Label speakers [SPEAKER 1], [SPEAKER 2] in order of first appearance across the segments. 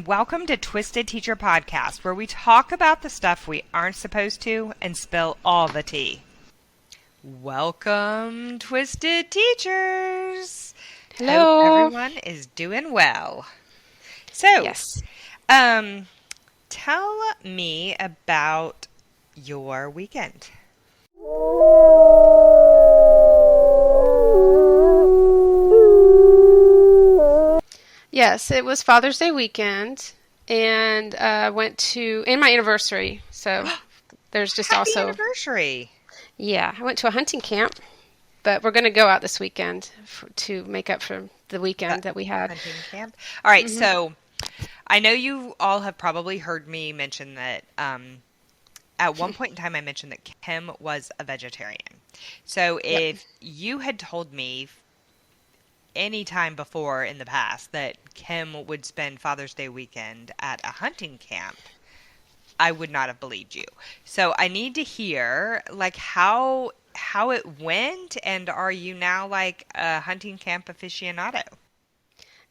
[SPEAKER 1] and welcome to Twisted Teacher Podcast, where we talk about the stuff we aren't supposed to and spill all the tea. Welcome, Twisted Teachers!
[SPEAKER 2] Hello.
[SPEAKER 1] Hope everyone is doing well. So,
[SPEAKER 2] Yes.
[SPEAKER 1] tell me about your weekend.
[SPEAKER 2] Yes, it was Father's Day weekend, and and my anniversary. So there's just
[SPEAKER 1] Happy
[SPEAKER 2] also,
[SPEAKER 1] anniversary!
[SPEAKER 2] yeah, I went to a hunting camp, but we're going to go out this weekend to make up for the weekend that we had.
[SPEAKER 1] Hunting camp. All right,
[SPEAKER 2] Mm-hmm.
[SPEAKER 1] so I know you all have probably heard me mention that at one point in time I mentioned that Kim was a vegetarian. So
[SPEAKER 2] Yep.
[SPEAKER 1] if you had told me any time before in the past that Kim would spend Father's Day weekend at a hunting camp, I would not have believed you. So I need to hear like how it went, and are you now like a hunting camp aficionado?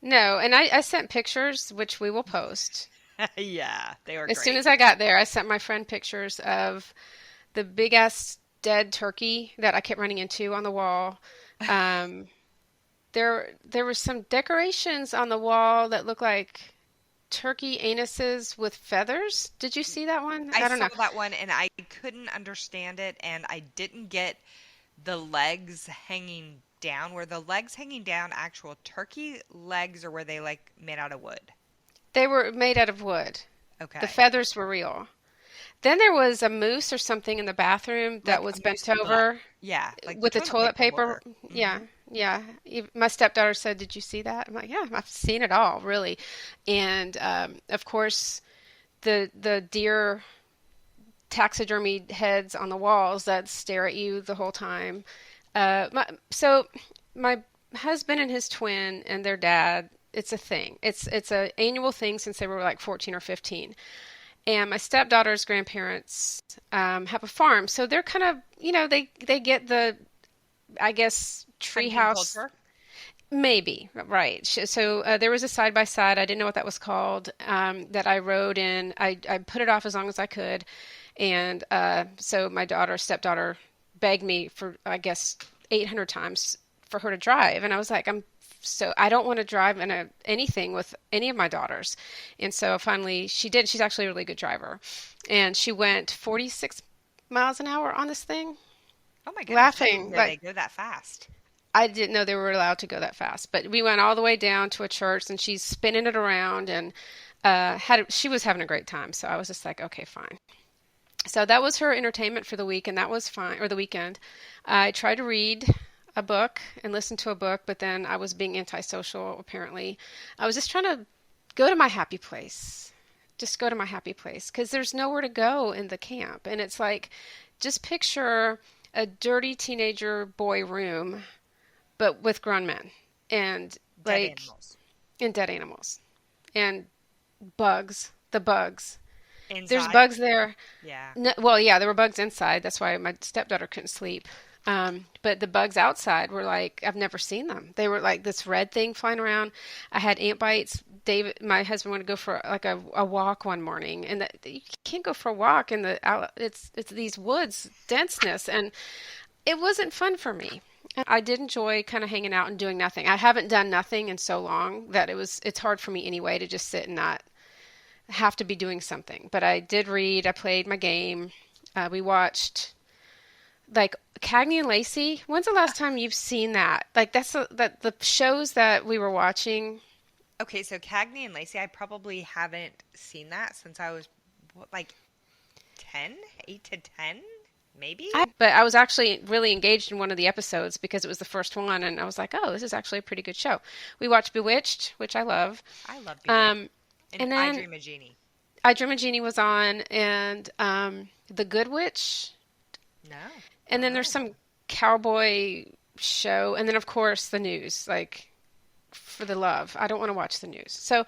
[SPEAKER 2] No, and I sent pictures, which we will post.
[SPEAKER 1] Yeah, they were
[SPEAKER 2] As soon
[SPEAKER 1] great.
[SPEAKER 2] as I got there, I sent my friend pictures of the big ass dead turkey that I kept running into on the wall. Um, there were some decorations on the wall that looked like turkey anuses with feathers. Did you see that one?
[SPEAKER 1] I
[SPEAKER 2] I don't
[SPEAKER 1] saw
[SPEAKER 2] know.
[SPEAKER 1] that one and I couldn't understand it, and I didn't get the legs hanging down. Were the legs hanging down actual turkey legs, or were they like made out of wood?
[SPEAKER 2] They were made out of wood. The
[SPEAKER 1] Okay.
[SPEAKER 2] feathers were real. Then there was a moose or something in the bathroom that
[SPEAKER 1] Like
[SPEAKER 2] was
[SPEAKER 1] a
[SPEAKER 2] bent
[SPEAKER 1] moose butt.
[SPEAKER 2] over
[SPEAKER 1] Yeah, like the
[SPEAKER 2] with the
[SPEAKER 1] toilet
[SPEAKER 2] toilet
[SPEAKER 1] paper
[SPEAKER 2] paper.
[SPEAKER 1] holder.
[SPEAKER 2] Yeah,
[SPEAKER 1] Hmm.
[SPEAKER 2] yeah. My stepdaughter said, "Did you see that?" I'm like, "Yeah, I've seen it all, really." And of course, the deer taxidermy heads on the walls that stare at you the whole time. My husband and his twin and their dad, it's a thing. It's a annual thing since they were like 14 or 15. And my stepdaughter's grandparents have a farm, so they're kind of, they get the, I guess,
[SPEAKER 1] Hunting
[SPEAKER 2] treehouse.
[SPEAKER 1] culture.
[SPEAKER 2] Maybe, right. So there was a side by side. I didn't know what that was called, that I rode in. I put it off as long as I could. And so my stepdaughter, begged me for, I guess, 800 times for her to drive. And I was like, I don't want to drive in anything with any of my daughters. And so finally she did. She's actually a really good driver. And she went 46 miles an hour on this thing,
[SPEAKER 1] Oh my goodness, I didn't
[SPEAKER 2] laughing
[SPEAKER 1] know they
[SPEAKER 2] like,
[SPEAKER 1] go that fast.
[SPEAKER 2] I didn't know they were allowed to go that fast, but we went all the way down to a church, and she's spinning it around, and she was having a great time. So I was just like, okay, fine. So that was her entertainment for the week, and that was fine, or the weekend. I tried to read a book and listen to a book, but then I was being antisocial, apparently. I was just trying to go to my happy place. Just go to my happy place, because there's nowhere to go in the camp. And it's like, just picture a dirty teenager boy room but with grown men and
[SPEAKER 1] Dead
[SPEAKER 2] like
[SPEAKER 1] animals.
[SPEAKER 2] and dead animals and bugs. The bugs. There's
[SPEAKER 1] Inside?
[SPEAKER 2] bugs there.
[SPEAKER 1] Yeah.
[SPEAKER 2] No, well, yeah, there were bugs inside. That's why my stepdaughter couldn't sleep. But the bugs outside were like, I've never seen them. They were like this red thing flying around. I had ant bites. David, my husband, wanted to go for like a walk one morning, and you can't go for a walk in the out. It's these woods denseness, and it wasn't fun for me. I did enjoy kind of hanging out and doing nothing. I haven't done nothing in so long that it's hard for me anyway to just sit and not have to be doing something. But I did read, I played my game. We watched like Cagney and Lacey. When's the last time you've seen that? Like that the shows that we were watching.
[SPEAKER 1] Okay, so Cagney and Lacey, I probably haven't seen that since I was like 10, 8 to 10, maybe?
[SPEAKER 2] But I was actually really engaged in one of the episodes because it was the first one, and I was like, "Oh, this is actually a pretty good show." We watched Bewitched, which I love.
[SPEAKER 1] I love Bewitched.
[SPEAKER 2] Um,
[SPEAKER 1] And
[SPEAKER 2] and
[SPEAKER 1] I
[SPEAKER 2] then
[SPEAKER 1] Dream a Genie.
[SPEAKER 2] I Dream a Genie was on, and The Good Witch,
[SPEAKER 1] No,
[SPEAKER 2] and
[SPEAKER 1] don't
[SPEAKER 2] then there's
[SPEAKER 1] know.
[SPEAKER 2] some cowboy show, and then of course the news. Like, for the love, I don't want to watch the news. So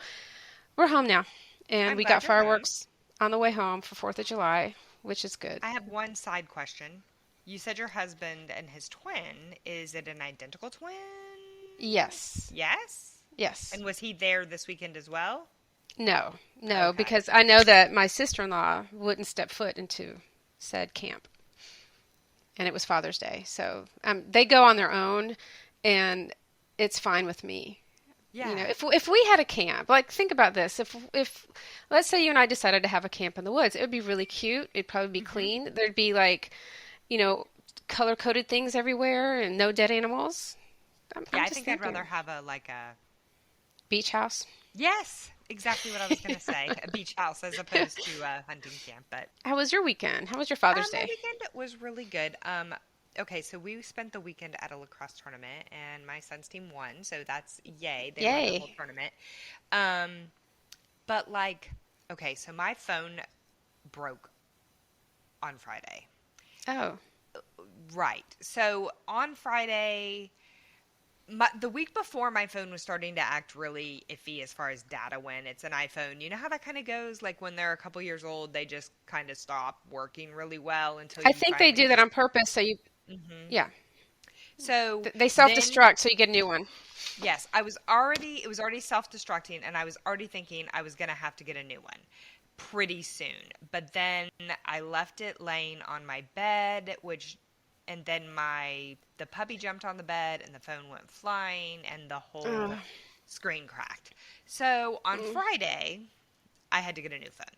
[SPEAKER 2] we're home now, and
[SPEAKER 1] I'm
[SPEAKER 2] we got
[SPEAKER 1] glad you're home.
[SPEAKER 2] fireworks on the way home for 4th of July, which is good.
[SPEAKER 1] I have one side question. You said your husband and his twin, is it an identical twin?
[SPEAKER 2] Yes,
[SPEAKER 1] Yes?
[SPEAKER 2] yes.
[SPEAKER 1] And was he there this weekend as well?
[SPEAKER 2] No, no,
[SPEAKER 1] Okay.
[SPEAKER 2] because I know that my sister-in-law wouldn't step foot into said camp, and it was Father's Day. So they go on their own, and it's fine with me. You know,
[SPEAKER 1] Yeah.
[SPEAKER 2] if we had a camp, like think about this, if let's say you and I decided to have a camp in the woods, it would be really cute. It'd probably be
[SPEAKER 1] Hmm.
[SPEAKER 2] clean. There'd be like, you know, color-coded things everywhere and no dead animals.
[SPEAKER 1] Yeah,
[SPEAKER 2] I'm
[SPEAKER 1] I
[SPEAKER 2] just
[SPEAKER 1] think I'd rather
[SPEAKER 2] thinking
[SPEAKER 1] have a like a
[SPEAKER 2] beach house.
[SPEAKER 1] yes, exactly what I was gonna say, a beach house as opposed to a hunting camp. But
[SPEAKER 2] How was your weekend? How was your Father's
[SPEAKER 1] my
[SPEAKER 2] Day?
[SPEAKER 1] weekend was really good. Okay, so we spent the weekend at a lacrosse tournament, and my son's team won, so that's yay. They won the whole
[SPEAKER 2] Yay.
[SPEAKER 1] tournament. Um, but like, okay, so my phone broke on Friday.
[SPEAKER 2] Oh.
[SPEAKER 1] Right. So on Friday, the week before, my phone was starting to act really iffy as far as data went. It's an iPhone. You know how that kind of goes? Like when they're a couple years old, they just kind of stop working really well until
[SPEAKER 2] I
[SPEAKER 1] you
[SPEAKER 2] think they
[SPEAKER 1] finally
[SPEAKER 2] do that
[SPEAKER 1] just.
[SPEAKER 2] on purpose so you
[SPEAKER 1] Hmm.
[SPEAKER 2] yeah.
[SPEAKER 1] So
[SPEAKER 2] They
[SPEAKER 1] then,
[SPEAKER 2] self-destruct so you get a new one.
[SPEAKER 1] yes, it was already self destructing, and I was already thinking I was going to have to get a new one pretty soon. But then I left it laying on my bed, and then the puppy jumped on the bed, and the phone went flying, and the
[SPEAKER 2] Oh.
[SPEAKER 1] whole screen cracked. So on
[SPEAKER 2] Mm.
[SPEAKER 1] Friday, I had to get a new phone.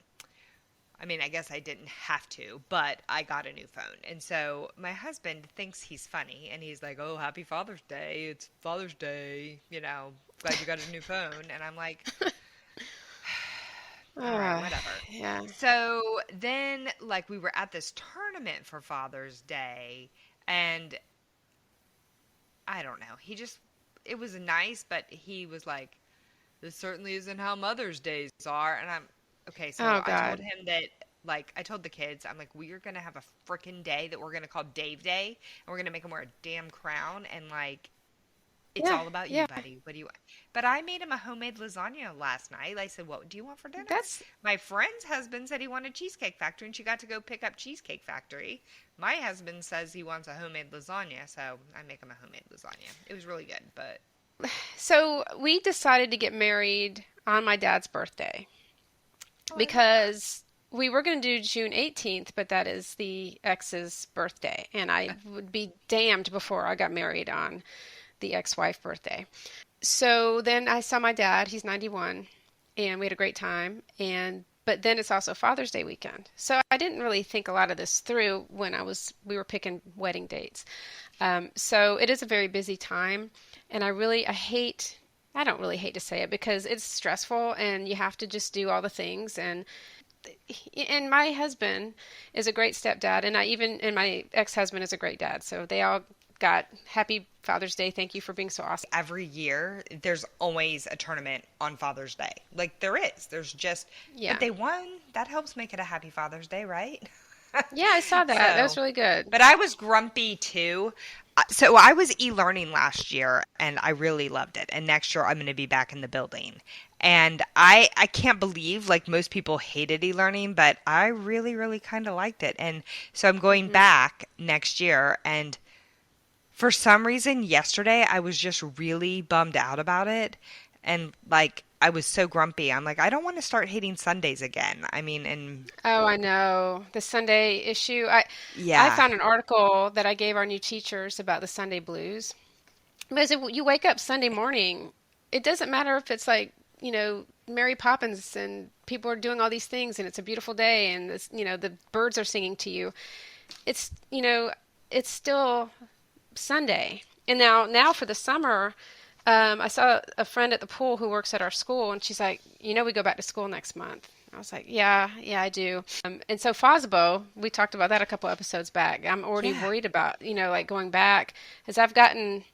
[SPEAKER 1] I mean, I guess I didn't have to, but I got a new phone. And so my husband thinks he's funny and he's like, "Oh, happy Father's Day. It's Father's Day. Glad you got a new phone." And I'm like, "All right,
[SPEAKER 2] Ah,
[SPEAKER 1] whatever."
[SPEAKER 2] yeah.
[SPEAKER 1] So then, like, we were at this tournament for Father's Day, and I don't know. It was nice, but he was like, "This certainly isn't how Mother's Days are." And I'm okay. So
[SPEAKER 2] Oh
[SPEAKER 1] I told
[SPEAKER 2] God.
[SPEAKER 1] him that, like, I told the kids, I'm like, "We are gonna have a freaking day that we're gonna call Dave Day, and we're gonna make him wear a damn crown, and like, it's
[SPEAKER 2] Yeah,
[SPEAKER 1] all about you,
[SPEAKER 2] yeah.
[SPEAKER 1] buddy. What do you want?" But I made him a homemade lasagna last night. I said, "What do you want for dinner?"
[SPEAKER 2] That's
[SPEAKER 1] My friend's husband said he wanted Cheesecake Factory, and she got to go pick up Cheesecake Factory. My husband says he wants a homemade lasagna, so I make him a homemade lasagna. It was really good, but
[SPEAKER 2] so we decided to get married on my dad's birthday
[SPEAKER 1] oh, I love that.
[SPEAKER 2] because we were going to do June 18th, but that is the ex's birthday, and I would be damned before I got married on the ex-wife birthday. So then I saw my dad, he's 91, and we had a great time. And but then it's also Father's Day weekend. So I didn't really think a lot of this through when we were picking wedding dates. So it is a very busy time, and I don't really hate to say it because it's stressful and you have to just do all the things and my husband is a great stepdad, and my ex-husband is a great dad. So they all got happy Father's Day. Thank you for being so awesome.
[SPEAKER 1] Every year there's always a tournament on Father's Day. Like there is. There's just but
[SPEAKER 2] Yeah.
[SPEAKER 1] they won. That helps make it a happy Father's Day, right?
[SPEAKER 2] Yeah, I saw that. That was
[SPEAKER 1] So,
[SPEAKER 2] really good.
[SPEAKER 1] but I was grumpy too. So I was e-learning last year and I really loved it. And next year I'm going to be back in the building. And I can't believe like most people hated e-learning, but I really kind of liked it. And so I'm going
[SPEAKER 2] Hmm.
[SPEAKER 1] back next year and for some reason, yesterday I was just really bummed out about it. And like, I was so grumpy. I'm like, I don't want to start hating Sundays again. I mean, and
[SPEAKER 2] Oh, I know. The Sunday issue. I
[SPEAKER 1] yeah,
[SPEAKER 2] found an article that I gave our new teachers about the Sunday blues. Because if you wake up Sunday morning, it doesn't matter if it's like, Mary Poppins and people are doing all these things and it's a beautiful day and the birds are singing to you. It's, it's still Sunday. And now for the summer, I saw a friend at the pool who works at our school, and she's like, we go back to school next month. I was like, yeah, I do. And so Fosbo, we talked about that a couple episodes back. I'm already
[SPEAKER 1] yeah,
[SPEAKER 2] worried about, like going back, as I've gotten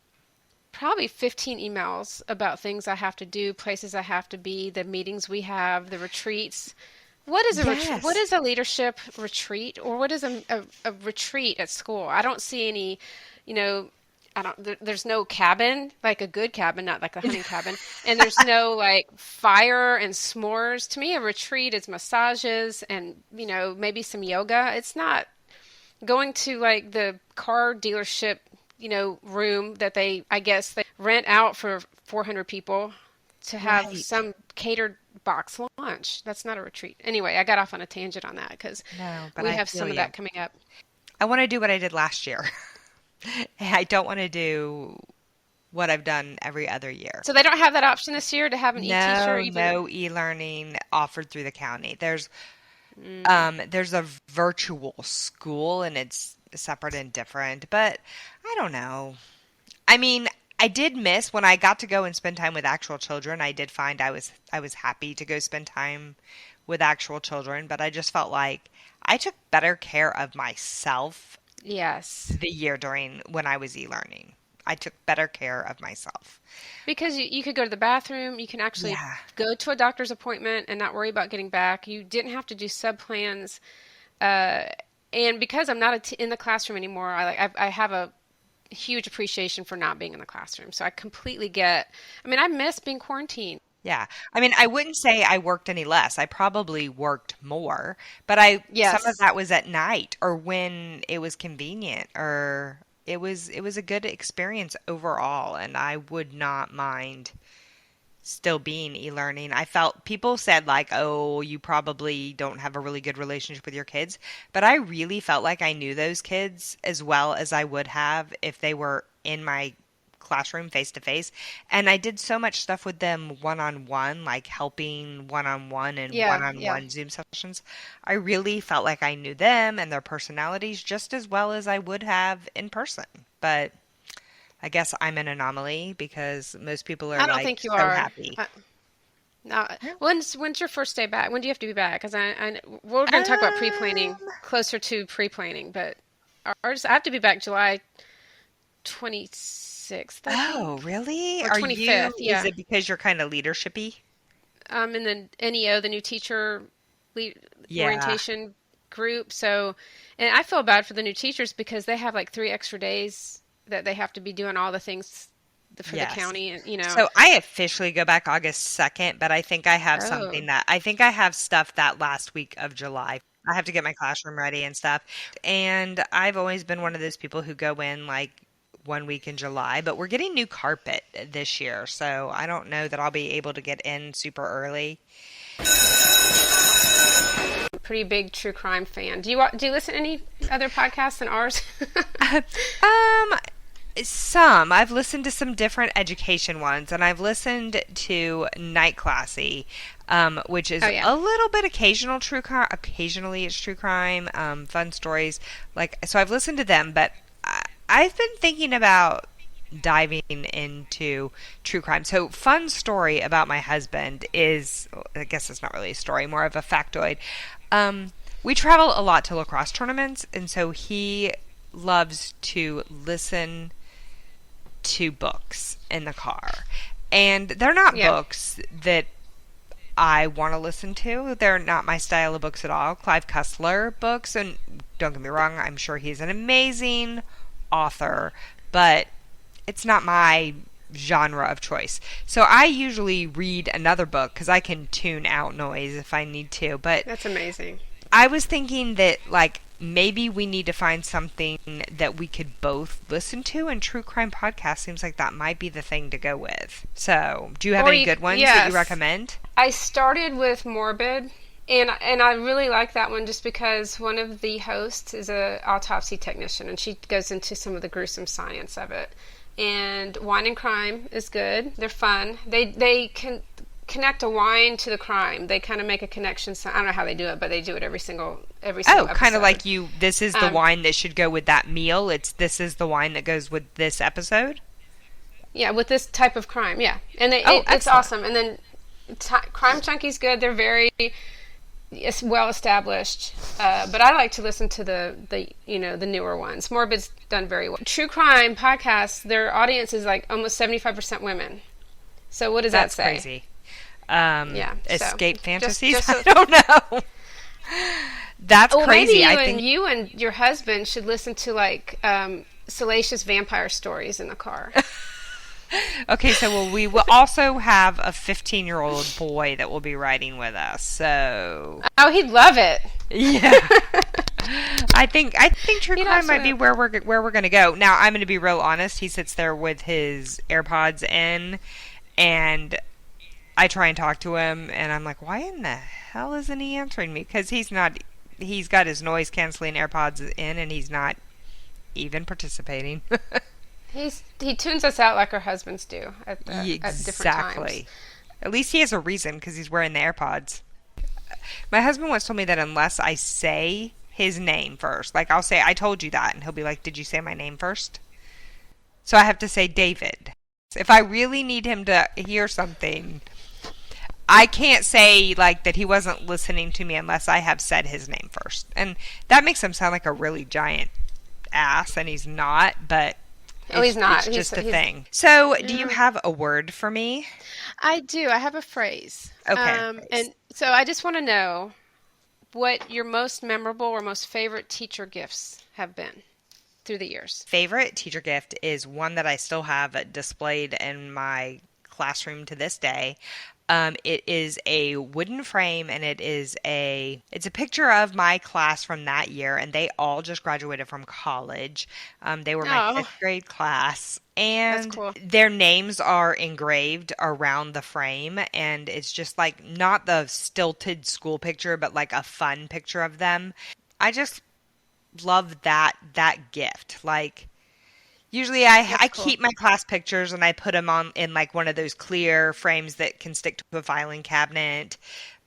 [SPEAKER 2] probably 15 emails about things I have to do, places I have to be, the meetings we have, the retreats. What is a retreat? What
[SPEAKER 1] yes.
[SPEAKER 2] is a leadership retreat, or what is a retreat at school? I don't see any, you know, there's no cabin, like a good cabin, not like a hunting cabin, and there's no like fire and s'mores. To me, a retreat is massages and maybe some yoga. It's not going to like the car dealership, room that I guess they rent out for 400 people. to have
[SPEAKER 1] Right.
[SPEAKER 2] some catered box lunch. That's not a retreat. Anyway, I got off on a tangent on that because
[SPEAKER 1] No, but
[SPEAKER 2] we
[SPEAKER 1] I
[SPEAKER 2] have
[SPEAKER 1] feel
[SPEAKER 2] some of
[SPEAKER 1] you.
[SPEAKER 2] that coming up.
[SPEAKER 1] I want to do what I did last year. I don't want to do what I've done every other year.
[SPEAKER 2] So they don't have that option this year to have an e-teacher
[SPEAKER 1] No,
[SPEAKER 2] even.
[SPEAKER 1] no e-learning offered through the county.
[SPEAKER 2] Mm,
[SPEAKER 1] There's a virtual school and it's separate and different, but I don't know. I mean, I did miss when I got to go and spend time with actual children. I did find I was happy to go spend time with actual children, but I just felt like I took better care of myself
[SPEAKER 2] yes.
[SPEAKER 1] the year during when I was e-learning. I took better care of myself.
[SPEAKER 2] Because you could go to the bathroom, you can actually
[SPEAKER 1] Yeah.
[SPEAKER 2] go to a doctor's appointment and not worry about getting back. You didn't have to do sub plans. Uh, and because I'm not in the classroom anymore, I have a huge appreciation for not being in the classroom. So I completely get. I mean, I miss being quarantined.
[SPEAKER 1] Yeah. I mean, I wouldn't say I worked any less. I probably worked more, but some of
[SPEAKER 2] Yes.
[SPEAKER 1] that was at night or when it was convenient or it was a good experience overall and I would not mind still being e-learning. I felt people said like, "Oh, you probably don't have a really good relationship with your kids." But I really felt like I knew those kids as well as I would have if they were in my classroom face to face. And I did so much stuff with them one-on-one, like helping one-on-one and
[SPEAKER 2] Yeah, yeah.
[SPEAKER 1] one-on-one Zoom sessions. I really felt like I knew them and their personalities just as well as I would have in person. But I guess I'm an anomaly because most people are
[SPEAKER 2] I don't
[SPEAKER 1] like
[SPEAKER 2] think you
[SPEAKER 1] so
[SPEAKER 2] are.
[SPEAKER 1] happy.
[SPEAKER 2] No.
[SPEAKER 1] Yeah.
[SPEAKER 2] When's your first day back? When do you have to be back? Because we're going to talk about pre-planning
[SPEAKER 1] Um,
[SPEAKER 2] closer to pre-planning, but ours I have to be back July 26th, I
[SPEAKER 1] oh,
[SPEAKER 2] think,
[SPEAKER 1] really?
[SPEAKER 2] or
[SPEAKER 1] Are you,
[SPEAKER 2] 25th.
[SPEAKER 1] is
[SPEAKER 2] Yeah.
[SPEAKER 1] it because you're kind of leadershipy?
[SPEAKER 2] In the NEO, the new teacher le
[SPEAKER 1] Yeah.
[SPEAKER 2] orientation group. So, and I feel bad for the new teachers because they have like 3 extra days that they have to be doing all the things for the
[SPEAKER 1] Yes.
[SPEAKER 2] county, and
[SPEAKER 1] So I officially go back August 2nd, but
[SPEAKER 2] oh,
[SPEAKER 1] I think I have stuff that last week of July. I have to get my classroom ready and stuff. And I've always been one of those people who go in like 1 week in July, but we're getting new carpet this year. So I don't know that I'll be able to get in super early.
[SPEAKER 2] pretty big true crime fan. Do you listen to any other podcasts than ours?
[SPEAKER 1] Um, some. I've listened to some different education ones, and I've listened to Night Classy, which
[SPEAKER 2] Oh
[SPEAKER 1] is
[SPEAKER 2] yeah.
[SPEAKER 1] a little bit occasional true crime. Occasionally, it's true crime, fun stories. Like, so I've listened to them, but I've been thinking about diving into true crime. So, fun story about my husband is, I guess it's not really a story, more of a factoid. Um, we travel a lot to lacrosse tournaments, and so he loves to listen to books in the car. And they're not
[SPEAKER 2] Yeah.
[SPEAKER 1] books that I want to listen to. They're not my style of books at all. Clive Cussler books, and don't get me wrong, I'm sure he's an amazing author, but it's not my genre of choice. So I usually read another book because I can tune out noise if I need to. But
[SPEAKER 2] That's amazing.
[SPEAKER 1] I was thinking that like maybe we need to find something that we could both listen to, and true crime podcast seems like that might be the thing to go with. So, do you have
[SPEAKER 2] Or
[SPEAKER 1] any
[SPEAKER 2] you,
[SPEAKER 1] good ones that you
[SPEAKER 2] yes.
[SPEAKER 1] recommend?
[SPEAKER 2] I started with Morbid, and I really like that one just because one of the hosts is a autopsy technician, and she goes into some of the gruesome science of it. And Wine and Crime is good. They're fun. They can connect a wine to the crime. They kind of make a connection. I don't know how they do it, but they do it every single
[SPEAKER 1] Oh, kind of
[SPEAKER 2] episode.
[SPEAKER 1] like you. This is the
[SPEAKER 2] Um,
[SPEAKER 1] wine that should go with that meal. This is the wine that goes with this episode.
[SPEAKER 2] yeah, with this type of crime, yeah, and
[SPEAKER 1] Oh,
[SPEAKER 2] it's
[SPEAKER 1] excellent.
[SPEAKER 2] awesome. And then Crime Junkie's good. They're very well established, but I like to listen to the newer ones. Morbid's done very well. True crime podcasts, their audience is like almost 75% women. So what does that
[SPEAKER 1] That's
[SPEAKER 2] say?
[SPEAKER 1] crazy.
[SPEAKER 2] Yeah. So
[SPEAKER 1] Escape
[SPEAKER 2] just
[SPEAKER 1] fantasies?
[SPEAKER 2] just
[SPEAKER 1] I
[SPEAKER 2] so,
[SPEAKER 1] don't know. That's
[SPEAKER 2] well, maybe
[SPEAKER 1] crazy. I
[SPEAKER 2] you and your husband should listen to like salacious vampire stories in the car.
[SPEAKER 1] okay, so we will also have a 15-year-old boy that will be riding with us. So,
[SPEAKER 2] Oh, he'd love it.
[SPEAKER 1] yeah. I think true
[SPEAKER 2] He'd
[SPEAKER 1] crime might be
[SPEAKER 2] absolutely.
[SPEAKER 1] where we're going to go. Now, I'm going to be real honest. He sits there with his AirPods in and I try and talk to him, and I'm like, why in the hell isn't he answering me? Because he's got his noise canceling AirPods in, and he's not even participating.
[SPEAKER 2] He tunes us out like our husbands do at different times.
[SPEAKER 1] Exactly. At least he has a reason because he's wearing the AirPods. My husband once told me that unless I say his name first, like I'll say, I told you that, and he'll be like, did you say my name first? So I have to say David. If I really need him to hear something, I can't say like that he wasn't listening to me unless I have said his name first. And that makes him sound like a really giant ass, and he's not, but
[SPEAKER 2] Oh, he's not.
[SPEAKER 1] it's just a thing. So, do you
[SPEAKER 2] Yeah.
[SPEAKER 1] have a word for me?
[SPEAKER 2] I do. I have a phrase.
[SPEAKER 1] Okay.
[SPEAKER 2] And so I just want to know what your most memorable or most favorite teacher gifts have been through the years.
[SPEAKER 1] Favorite teacher gift is one that I still have displayed in my classroom to this day. It is a wooden frame, and it's a picture of my class from that year, and they all just graduated from college. They were my
[SPEAKER 2] Oh,
[SPEAKER 1] fifth grade class,
[SPEAKER 2] that's
[SPEAKER 1] and
[SPEAKER 2] cool.
[SPEAKER 1] their names are engraved around the frame, and it's just like not the stilted school picture, but like a fun picture of them. I just love that gift. Like usually
[SPEAKER 2] That's
[SPEAKER 1] I
[SPEAKER 2] cool.
[SPEAKER 1] keep my class pictures and I put them on in like one of those clear frames that can stick to a filing cabinet.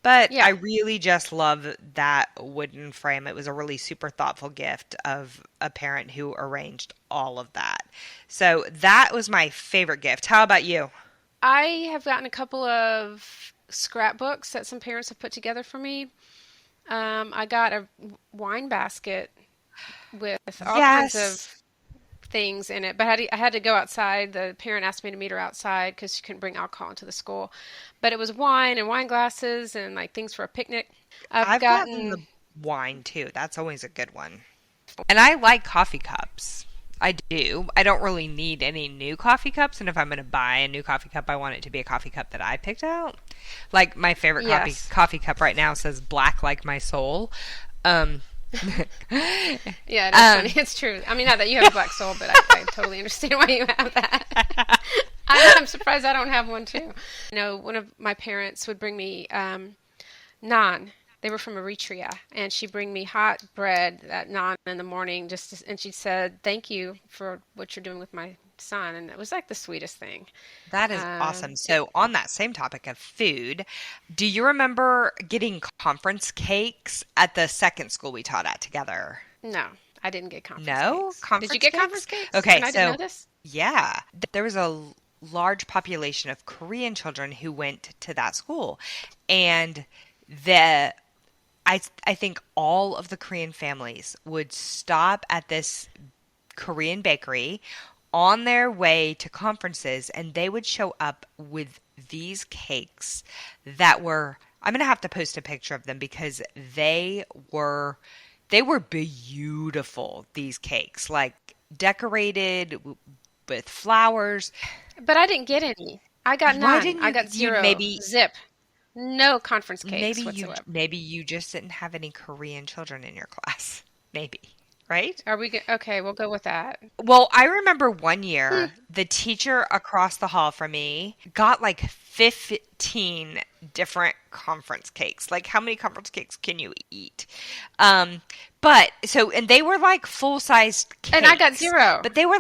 [SPEAKER 1] But I
[SPEAKER 2] Yeah.
[SPEAKER 1] really just love that wooden frame. It was a really super thoughtful gift of a parent who arranged all of that. So that was my favorite gift. How about you?
[SPEAKER 2] I have gotten a couple of scrapbooks that some parents have put together for me. I got a wine basket with all kinds
[SPEAKER 1] Yes.
[SPEAKER 2] of things in it, but I had to go outside. The parent asked me to meet her outside because she couldn't bring alcohol into the school. But it was wine and wine glasses and like things for a picnic. I've
[SPEAKER 1] I've gotten
[SPEAKER 2] gotten,
[SPEAKER 1] the wine too. That's always a good one. And I like coffee cups. I do. I don't really need any new coffee cups, and if I'm going to buy a new coffee cup, I want it to be a coffee cup that I picked out. Like my favorite
[SPEAKER 2] yes.
[SPEAKER 1] coffee cup right now says "Black like my soul." Um,
[SPEAKER 2] Yeah, it is funny.
[SPEAKER 1] um,
[SPEAKER 2] It's true. I mean, not that you have a black soul, but I totally understand why you have that. I'm surprised I don't have one too. One of my parents would bring me naan. They were from Eritrea, and she'd bring me hot bread at naan in the morning. And she said, "Thank you for what you're doing with my son," and it was like the sweetest thing.
[SPEAKER 1] that is awesome. So, on that same topic of food, do you remember getting conference cakes at the second school we taught at together?
[SPEAKER 2] No, I didn't get conference
[SPEAKER 1] No?
[SPEAKER 2] cakes. Did you
[SPEAKER 1] Conference
[SPEAKER 2] get
[SPEAKER 1] cakes?
[SPEAKER 2] conference cakes?
[SPEAKER 1] Okay,
[SPEAKER 2] And I didn't know
[SPEAKER 1] so
[SPEAKER 2] this.
[SPEAKER 1] yeah, there was a large population of Korean children who went to that school. And the I think all of the Korean families would stop at this Korean bakery on their way to conferences, and they would show up with these cakes that were, I'm going to have to post a picture of them because they were they were beautiful, these cakes, like decorated with flowers.
[SPEAKER 2] But I didn't get any. I got
[SPEAKER 1] Why
[SPEAKER 2] none.
[SPEAKER 1] didn't
[SPEAKER 2] I
[SPEAKER 1] you
[SPEAKER 2] got
[SPEAKER 1] you
[SPEAKER 2] zero.
[SPEAKER 1] maybe
[SPEAKER 2] Zip. No conference
[SPEAKER 1] maybe
[SPEAKER 2] cakes
[SPEAKER 1] you
[SPEAKER 2] whatsoever.
[SPEAKER 1] maybe you just didn't have any Korean children in your class. Maybe, right?
[SPEAKER 2] Okay, we'll go with that.
[SPEAKER 1] Well, I remember one
[SPEAKER 2] Hmm.
[SPEAKER 1] year the teacher across the hall from me got like 15 different conference cakes. Like how many conference cakes can you eat? Um but so and they were like full-sized
[SPEAKER 2] And I got
[SPEAKER 1] cakes,
[SPEAKER 2] zero.
[SPEAKER 1] but they were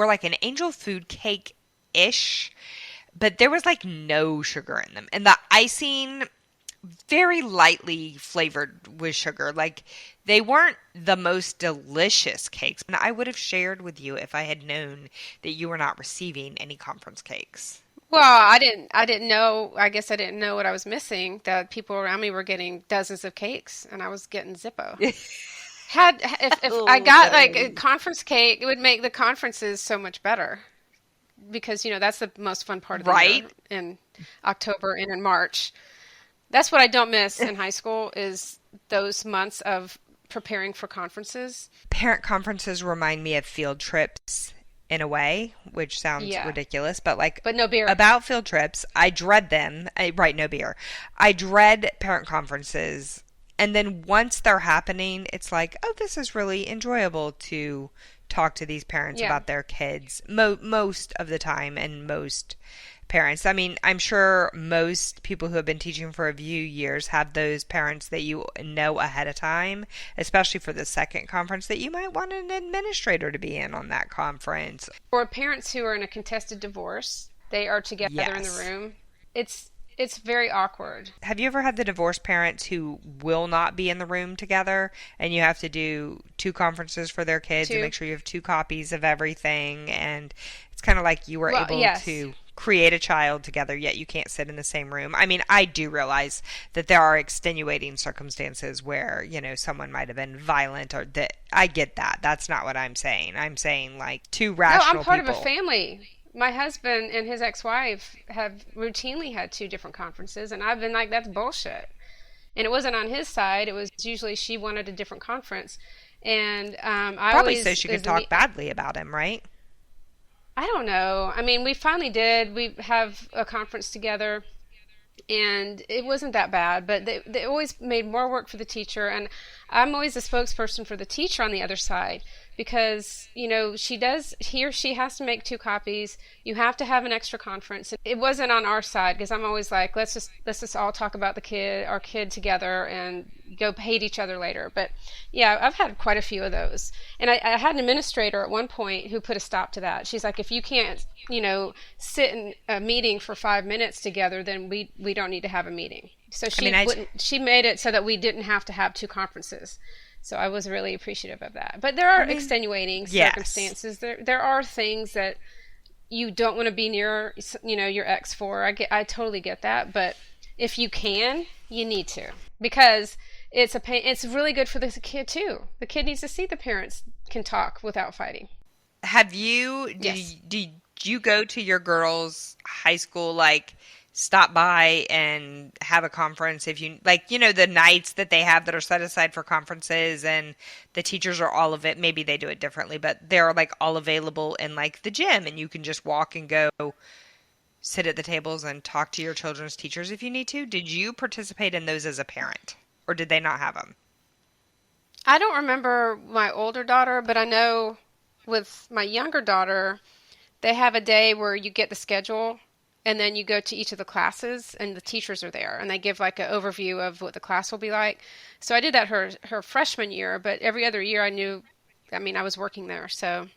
[SPEAKER 1] like an angel food cake ish, but there was like no sugar in them. And the icing very lightly flavored with sugar. Like they weren't the most delicious cakes. And I would have shared with you if I had known that you were not receiving any conference cakes.
[SPEAKER 2] Well, I didn't know. I guess I didn't know what I was missing. That people around me were getting dozens of cakes, and I was getting Zippo. Had if I
[SPEAKER 1] Oh,
[SPEAKER 2] got like a
[SPEAKER 1] no.
[SPEAKER 2] conference cake, it would make the conferences so much better because that's the most fun part of the year
[SPEAKER 1] Right?
[SPEAKER 2] in October and in March. That's what I don't miss in high school is those months of preparing for conferences.
[SPEAKER 1] Parent conferences remind me of field trips in a way, which sounds
[SPEAKER 2] Yeah,
[SPEAKER 1] ridiculous, but like
[SPEAKER 2] but no beer.
[SPEAKER 1] about field trips, I dread them. Right, no beer. I dread parent conferences. And then once they're happening, it's like, oh, this is really enjoyable to talk to these parents
[SPEAKER 2] Yeah.
[SPEAKER 1] about their kids most of the time, and most parents. I mean, I'm sure most people who have been teaching for a few years have those parents that you know ahead of time, especially for the second conference, that you might want an administrator to be in on that conference.
[SPEAKER 2] Or parents who are in a contested divorce, they are together in the
[SPEAKER 1] Yes.
[SPEAKER 2] room. It's very awkward.
[SPEAKER 1] Have you ever had the divorced parents who will not be in the room together and you have to do two conferences for their kids and
[SPEAKER 2] Too.
[SPEAKER 1] make sure you have two copies of everything? And it's kind of like you were
[SPEAKER 2] Well,
[SPEAKER 1] able
[SPEAKER 2] yes.
[SPEAKER 1] to create a child together, yet you can't sit in the same room. I mean, I do realize that there are extenuating circumstances where, someone might have been violent or that. I get that. That's not what I'm saying. I'm saying like two
[SPEAKER 2] No, I'm
[SPEAKER 1] rational
[SPEAKER 2] part of a
[SPEAKER 1] people.
[SPEAKER 2] family. My husband and his ex-wife have routinely had two different conferences, and I've been like, that's bullshit. And it wasn't on his side. It was usually she wanted a different conference, and I
[SPEAKER 1] Probably so
[SPEAKER 2] always
[SPEAKER 1] she could
[SPEAKER 2] is the
[SPEAKER 1] talk badly about him, right?
[SPEAKER 2] I don't know. I mean, we finally did. We have a conference together, and it wasn't that bad, but they always made more work for the teacher, and I'm always the spokesperson for the teacher on the other side because he or she has to make two copies. You have to have an extra conference. It wasn't on our side because I'm always like, let's just all talk about our kid together and go hate each other later. But yeah, I've had quite a few of those, and I had an administrator at one point who put a stop to that. She's like, if you can't sit in a meeting for 5 minutes together, then we don't need to have a meeting. So
[SPEAKER 1] I mean, I,
[SPEAKER 2] she made it so that we didn't have to have two conferences. So I was really appreciative of that. But there
[SPEAKER 1] I
[SPEAKER 2] are
[SPEAKER 1] mean,
[SPEAKER 2] extenuating
[SPEAKER 1] yes.
[SPEAKER 2] circumstances. There are things that you don't want to be near, your ex for. I totally get that. But if you can, you need to, because it's a pain. It's really good for the kid too. The kid needs to see the parents can talk without fighting.
[SPEAKER 1] Have you
[SPEAKER 2] Yes.
[SPEAKER 1] did you go to your girls' high school, like stop by and have a conference if you like, the nights that they have that are set aside for conferences and the teachers are all of it, maybe they do it differently, but they're like all available in like the gym and you can just walk and go sit at the tables and talk to your children's teachers if you need to. Did you participate in those as a parent or did they not have them?
[SPEAKER 2] I don't remember my older daughter, but I know with my younger daughter, they have a day where you get the schedule and then you go to each of the classes and the teachers are there and they give like an overview of what the class will be like. So I did that her freshman year, but every other year I was working there, so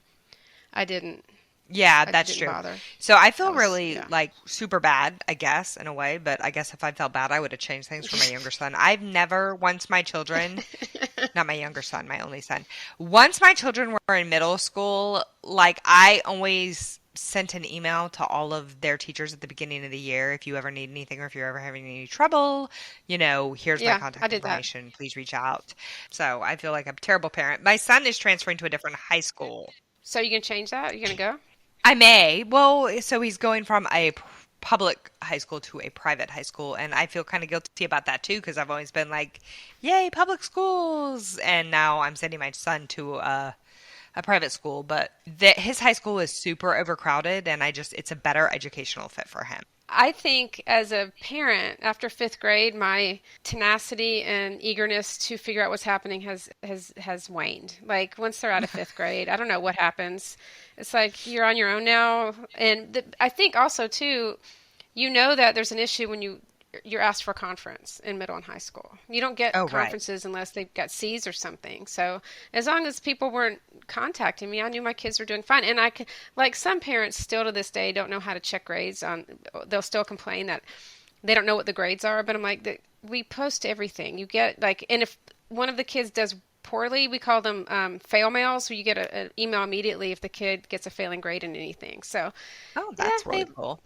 [SPEAKER 2] I didn't
[SPEAKER 1] Yeah,
[SPEAKER 2] I
[SPEAKER 1] that's
[SPEAKER 2] didn't
[SPEAKER 1] true.
[SPEAKER 2] bother.
[SPEAKER 1] So I
[SPEAKER 2] That
[SPEAKER 1] feel
[SPEAKER 2] was
[SPEAKER 1] really
[SPEAKER 2] yeah.
[SPEAKER 1] like super bad, I guess, in a way, but I guess if I felt bad, I would have changed things for my younger son. I've never, once my children, not my younger son, my only son, once my children were in middle school, like I always sent an email to all of their teachers at the beginning of the year. If you ever need anything or if you're ever having any trouble, here's my
[SPEAKER 2] Yeah, I
[SPEAKER 1] contact
[SPEAKER 2] did that.
[SPEAKER 1] information. Please reach out. So I feel like I'm a terrible parent. My son is transferring to a different high school.
[SPEAKER 2] So you can change that? You gonna go?
[SPEAKER 1] I may. Well, so he's going from a public high school to a private high school, and I feel kind of guilty about that too because I've always been like, "Yay, public schools!" And now I'm sending my son to a private school, but his high school is super overcrowded, and it's a better educational fit for him.
[SPEAKER 2] I think as a parent, after fifth grade, my tenacity and eagerness to figure out what's happening has waned. Like once they're out of fifth grade, I don't know what happens. It's like you're on your own now, and I think also too, that there's an issue when you're asked for a conference in middle and high school. You don't get
[SPEAKER 1] Oh, right.
[SPEAKER 2] conferences unless they've got C's or something. So as long as people weren't contacting me, I knew my kids were doing fine. And I could, like some parents still to this day don't know how to check grades on. They'll still complain that they don't know what the grades are. But I'm like, we post everything. You get like, and if one of the kids does poorly, we call them fail mails. So you get an email immediately if the kid gets a failing grade in anything. So
[SPEAKER 1] Oh,
[SPEAKER 2] yeah,
[SPEAKER 1] that's
[SPEAKER 2] they
[SPEAKER 1] really cool.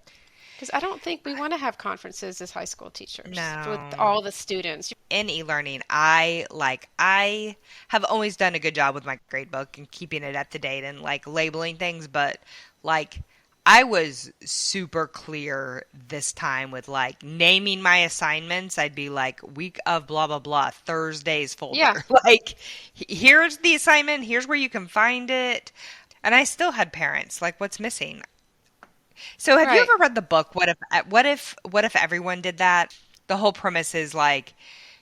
[SPEAKER 2] because I don't think we want to have conferences as high school teachers with
[SPEAKER 1] No.
[SPEAKER 2] all the students.
[SPEAKER 1] In e-learning, I have always done a good job with my grade book and keeping it up to date and like labeling things, but like I was super clear this time with like naming my assignments. I'd be like week of blah blah blah, Thursday's
[SPEAKER 2] Yeah,
[SPEAKER 1] folder. Like here's the assignment, here's where you can find it. And I still had parents like what's missing? So have you
[SPEAKER 2] right.
[SPEAKER 1] ever read the book what if everyone did that? The whole premise is like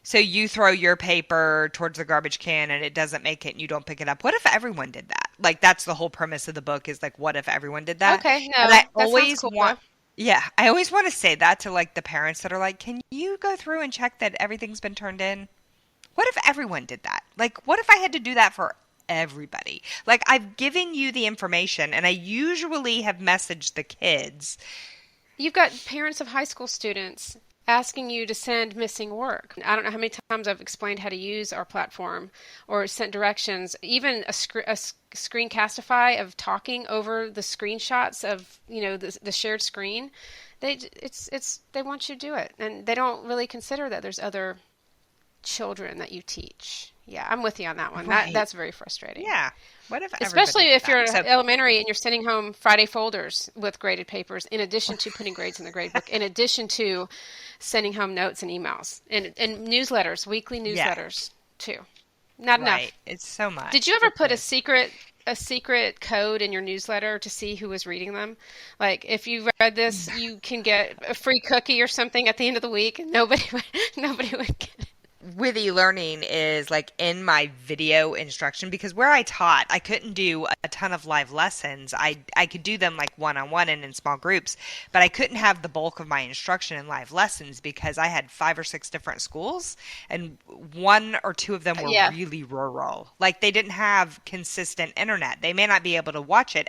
[SPEAKER 1] so you throw your paper towards the garbage can and it doesn't make it and you don't pick it up. What if everyone did that? Like that's the whole premise of the book is like what if everyone did that?
[SPEAKER 2] Okay,
[SPEAKER 1] And
[SPEAKER 2] no, that sounds cool though.
[SPEAKER 1] Yeah, I always want to say that to like the parents that are like, "Can you go through and check that everything's been turned in?" What if everyone did that? Like, what if I had to do that for everybody? Like, I've given you the information and I usually have messaged the kids.
[SPEAKER 2] You've got parents of high school students asking you to send missing work. I don't know how many times I've explained how to use our platform or sent directions, even a screencastify of talking over the screenshots of, the shared screen. They want you to do it, and they don't really consider that there's other children that you teach. Yeah, I'm with you on that one.
[SPEAKER 1] Right.
[SPEAKER 2] That's very frustrating.
[SPEAKER 1] Yeah. What if everybody
[SPEAKER 2] Especially
[SPEAKER 1] did
[SPEAKER 2] if
[SPEAKER 1] that?
[SPEAKER 2] you're
[SPEAKER 1] So,
[SPEAKER 2] elementary and you're sending home Friday folders with graded papers, in addition to putting grades in the grade book, in addition to sending home notes and emails and newsletters, weekly
[SPEAKER 1] yeah,
[SPEAKER 2] newsletters too. Not
[SPEAKER 1] right.
[SPEAKER 2] enough.
[SPEAKER 1] It's so
[SPEAKER 2] Did you
[SPEAKER 1] much.
[SPEAKER 2] ever
[SPEAKER 1] It
[SPEAKER 2] put
[SPEAKER 1] is.
[SPEAKER 2] a secret code in your newsletter to see who was reading them? Like if you read this, you can get a free cookie or something at the end of the week, and nobody would get it.
[SPEAKER 1] With e-learning is like in my video instruction because where I taught, I couldn't do a ton of live lessons. I could do them like one-on-one and in small groups, but I couldn't have the bulk of my instruction in live lessons because I had 5 or 6 different schools and one or two of them were
[SPEAKER 2] Yeah,
[SPEAKER 1] really rural. Like they didn't have consistent internet. They may not be able to watch it